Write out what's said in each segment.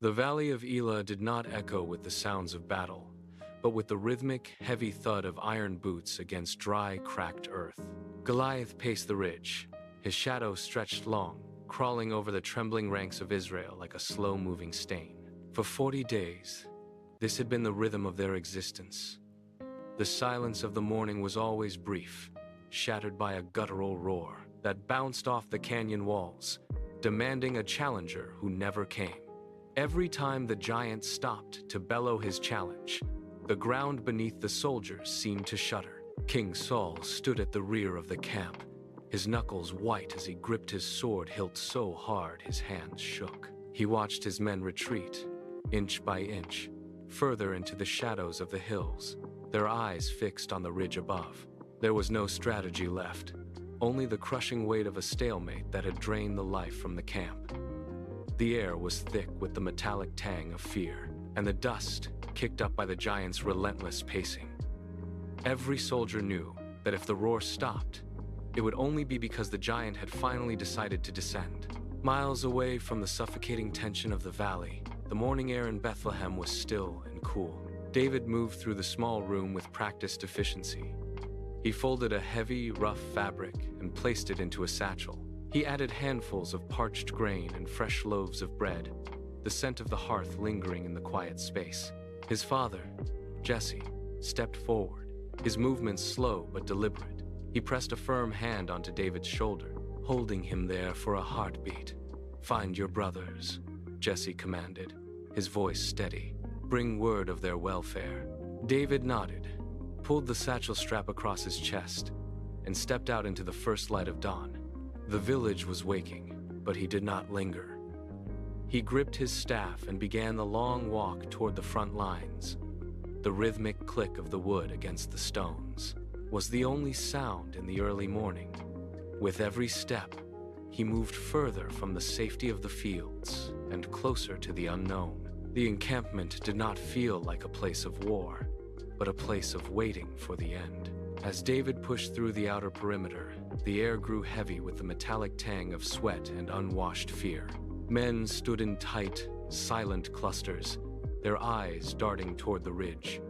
The valley of Elah did not echo with the sounds of battle, but with the rhythmic, heavy thud of iron boots against dry, cracked earth. Goliath paced the ridge, his shadow stretched long, crawling over the trembling ranks of Israel like a slow-moving stain. For 40 days, this had been the rhythm of their existence. The silence of the morning was always brief, shattered by a guttural roar that bounced off the canyon walls, demanding a challenger who never came. Every time the giant stopped to bellow his challenge, the ground beneath the soldiers seemed to shudder. King Saul stood at the rear of the camp, his knuckles white as he gripped his sword hilt so hard his hands shook. He watched his men retreat, inch by inch, further into the shadows of the hills, their eyes fixed on the ridge above. There was no strategy left, only the crushing weight of a stalemate that had drained the life from the camp. The air was thick with the metallic tang of fear, and the dust kicked up by the giant's relentless pacing. Every soldier knew that if the roar stopped, it would only be because the giant had finally decided to descend. Miles away from the suffocating tension of the valley, the morning air in Bethlehem was still and cool. David moved through the small room with practiced efficiency. He folded a heavy, rough fabric and placed it into a satchel. He added handfuls of parched grain and fresh loaves of bread, the scent of the hearth lingering in the quiet space. His father, Jesse, stepped forward, his movements slow but deliberate. He pressed a firm hand onto David's shoulder, holding him there for a heartbeat. "Find your brothers," Jesse commanded, his voice steady. "Bring word of their welfare." David nodded, pulled the satchel strap across his chest, and stepped out into the first light of dawn. The village was waking, but he did not linger. He gripped his staff and began the long walk toward the front lines. The rhythmic click of the wood against the stones was the only sound in the early morning. With every step, he moved further from the safety of the fields and closer to the unknown. The encampment did not feel like a place of war, but a place of waiting for the end. As David pushed through the outer perimeter, the air grew heavy with the metallic tang of sweat and unwashed fear. Men stood in tight, silent clusters, their eyes darting toward the ridge.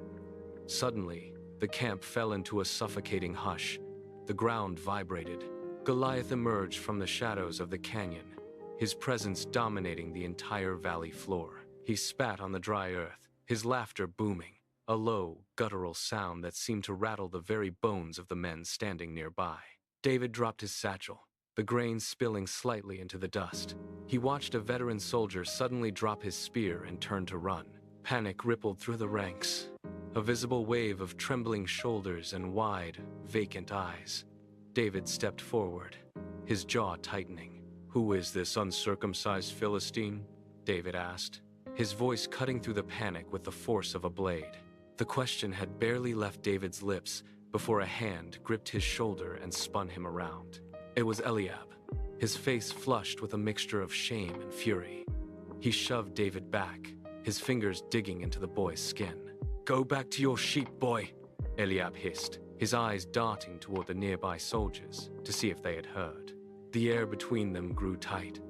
Suddenly, the camp fell into a suffocating hush. The ground vibrated. Goliath emerged from the shadows of the canyon, his presence dominating the entire valley floor. He spat on the dry earth, his laughter booming, a low, guttural sound that seemed to rattle the very bones of the men standing nearby. David dropped his satchel, the grain spilling slightly into the dust. He watched a veteran soldier suddenly drop his spear and turn to run. Panic rippled through the ranks, a visible wave of trembling shoulders and wide, vacant eyes. David stepped forward, his jaw tightening. "Who is this uncircumcised Philistine?" David asked, his voice cutting through the panic with the force of a blade. The question had barely left David's lips before a hand gripped his shoulder and spun him around. It was Eliab, his face flushed with a mixture of shame and fury. He shoved David back, his fingers digging into the boy's skin. "Go back to your sheep, boy," Eliab hissed, his eyes darting toward the nearby soldiers to see if they had heard. The air between them grew tight.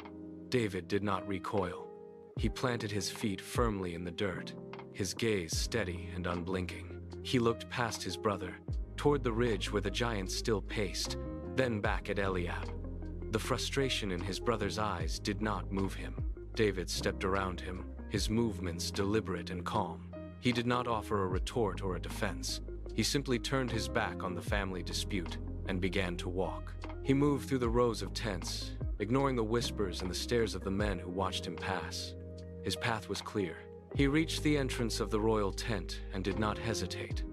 David did not recoil. He planted his feet firmly in the dirt, his gaze steady and unblinking. He looked past his brother, toward the ridge where the giant still paced, then back at Eliab. The frustration in his brother's eyes did not move him. David stepped around him, his movements deliberate and calm. He did not offer a retort or a defense. He simply turned his back on the family dispute and began to walk. He moved through the rows of tents, ignoring the whispers and the stares of the men who watched him pass. His path was clear. He reached the entrance of the royal tent and did not hesitate.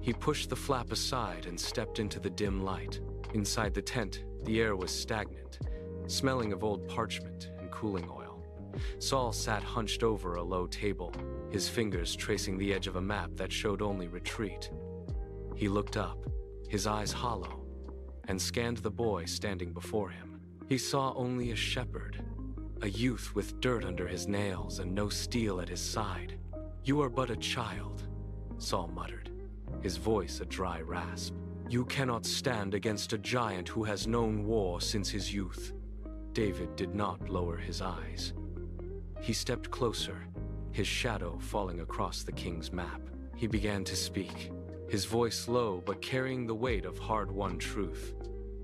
He pushed the flap aside and stepped into the dim light. Inside the tent, the air was stagnant, smelling of old parchment and cooling oil. Saul sat hunched over a low table, his fingers tracing the edge of a map that showed only retreat. He looked up, his eyes hollow, and scanned the boy standing before him. He saw only a shepherd, a youth with dirt under his nails and no steel at his side. "You are but a child," Saul muttered, his voice a dry rasp. "You cannot stand against a giant who has known war since his youth." David did not lower his eyes. He stepped closer, his shadow falling across the king's map. He began to speak, his voice low but carrying the weight of hard-won truth.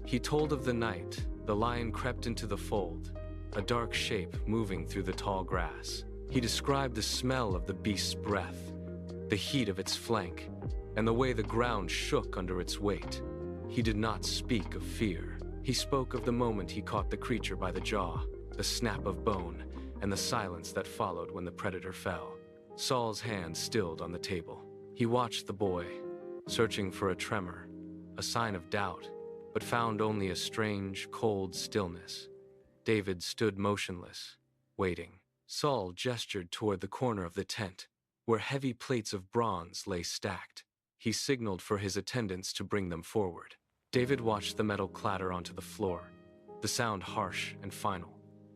He told of the night the lion crept into the fold, a dark shape moving through the tall grass. He described the smell of the beast's breath, the heat of its flank, and the way the ground shook under its weight. He did not speak of fear. He spoke of the moment he caught the creature by the jaw, the snap of bone, and the silence that followed when the predator fell. Saul's hand stilled on the table. He watched the boy, searching for a tremor, a sign of doubt, but found only a strange, cold stillness. David stood motionless, waiting. Saul gestured toward the corner of the tent, where heavy plates of bronze lay stacked. He signaled for his attendants to bring them forward. David watched the metal clatter onto the floor, the sound harsh and final.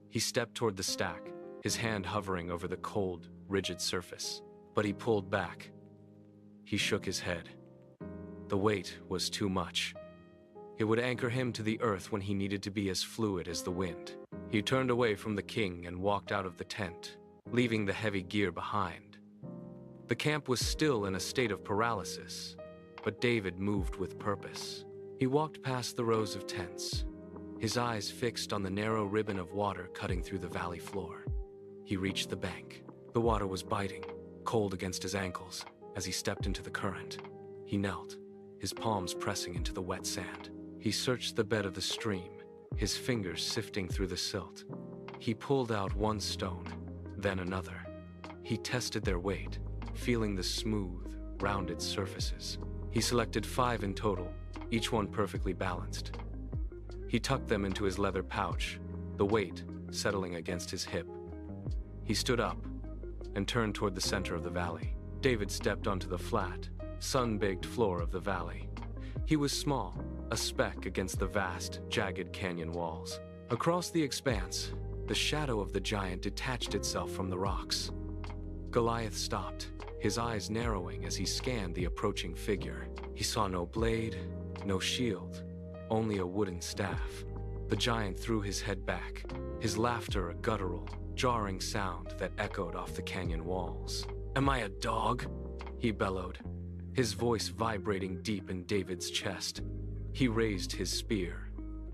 He stepped toward the stack, his hand hovering over the cold, rigid surface. But he pulled back. He shook his head. The weight was too much. It would anchor him to the earth when he needed to be as fluid as the wind. He turned away from the king and walked out of the tent, leaving the heavy gear behind. The camp was still in a state of paralysis, but David moved with purpose. He walked past the rows of tents, his eyes fixed on the narrow ribbon of water cutting through the valley floor. He reached the bank. The water was biting, cold against his ankles, as he stepped into the current. He knelt, his palms pressing into the wet sand. He searched the bed of the stream, his fingers sifting through the silt. He pulled out one stone, then another. He tested their weight, feeling the smooth, rounded surfaces. He selected 5 in total, each one perfectly balanced. He tucked them into his leather pouch, the weight settling against his hip. He stood up and turned toward the center of the valley. David stepped onto the flat, sun-baked floor of the valley. He was small, a speck against the vast, jagged canyon walls. Across the expanse, the shadow of the giant detached itself from the rocks. Goliath stopped, his eyes narrowing as he scanned the approaching figure. He saw no blade, no shield, only a wooden staff. The giant threw his head back, his laughter a guttural, jarring sound that echoed off the canyon walls. "Am I a dog?" he bellowed, his voice vibrating deep in David's chest. He raised his spear,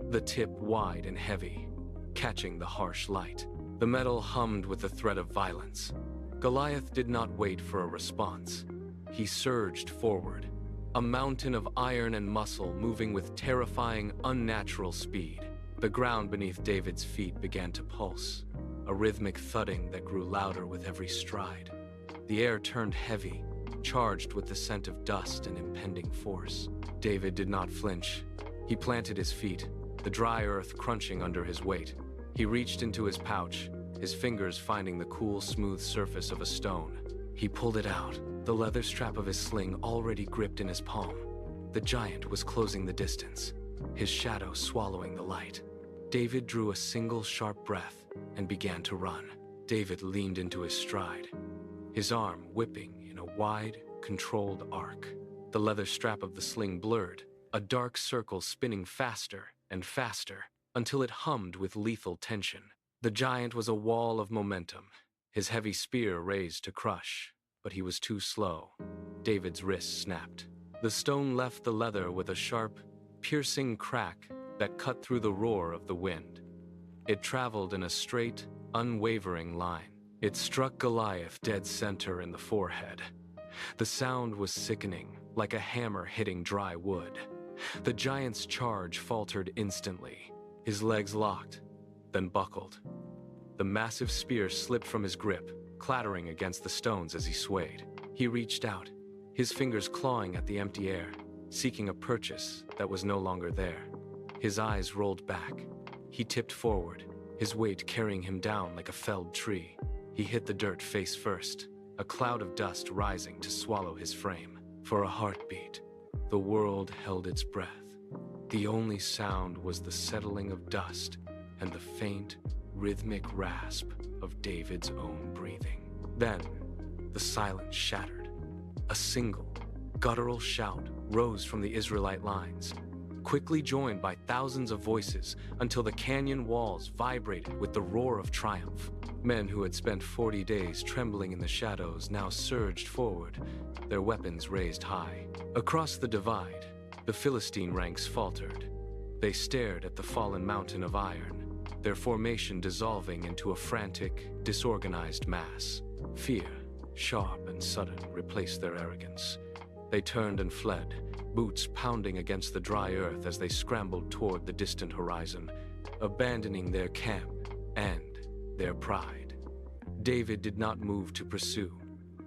the tip wide and heavy, catching the harsh light. The metal hummed with the threat of violence. Goliath did not wait for a response. He surged forward, a mountain of iron and muscle moving with terrifying, unnatural speed. The ground beneath David's feet began to pulse, a rhythmic thudding that grew louder with every stride. The air turned heavy, charged with the scent of dust and impending force. David did not flinch. He planted his feet, the dry earth crunching under his weight. He reached into his pouch, his fingers finding the cool, smooth surface of a stone. He pulled it out, the leather strap of his sling already gripped in his palm. The giant was closing the distance, his shadow swallowing the light. David drew a single sharp breath and began to run. David leaned into his stride, his arm whipping in a wide, controlled arc. The leather strap of the sling blurred, a dark circle spinning faster and faster until it hummed with lethal tension. The giant was a wall of momentum, his heavy spear raised to crush, but he was too slow. David's wrist snapped. The stone left the leather with a sharp, piercing crack that cut through the roar of the wind. It traveled in a straight, unwavering line. It struck Goliath dead center in the forehead. The sound was sickening, like a hammer hitting dry wood. The giant's charge faltered instantly. His legs locked, then buckled. The massive spear slipped from his grip, clattering against the stones as he swayed. He reached out, his fingers clawing at the empty air, seeking a purchase that was no longer there. His eyes rolled back. He tipped forward, his weight carrying him down like a felled tree. He hit the dirt face first, a cloud of dust rising to swallow his frame. For a heartbeat, the world held its breath. The only sound was the settling of dust and the faint, rhythmic rasp of David's own breathing. Then, the silence shattered. A single, guttural shout rose from the Israelite lines, quickly joined by thousands of voices until the canyon walls vibrated with the roar of triumph. Men who had spent 40 days trembling in the shadows now surged forward, their weapons raised high. Across the divide, the Philistine ranks faltered. They stared at the fallen mountain of iron, their formation dissolving into a frantic, disorganized mass. Fear, sharp and sudden, replaced their arrogance. They turned and fled, boots pounding against the dry earth as they scrambled toward the distant horizon, abandoning their camp and their pride. David did not move to pursue.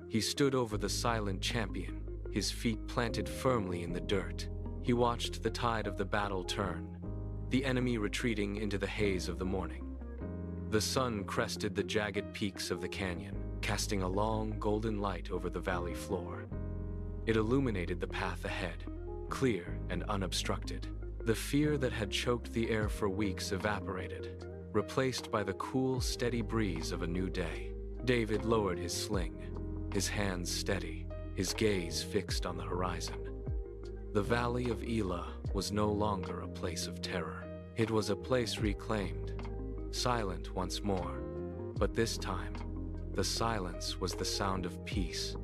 He stood over the silent champion, his feet planted firmly in the dirt. He watched the tide of the battle turn, the enemy retreating into the haze of the morning. The sun crested the jagged peaks of the canyon, casting a long golden light over the valley floor. It illuminated the path ahead, clear and unobstructed. The fear that had choked the air for weeks evaporated, replaced by the cool, steady breeze of a new day. David lowered his sling, his hands steady, his gaze fixed on the horizon. The valley of Elah was no longer a place of terror. It was a place reclaimed, silent once more, but this time, the silence was the sound of peace.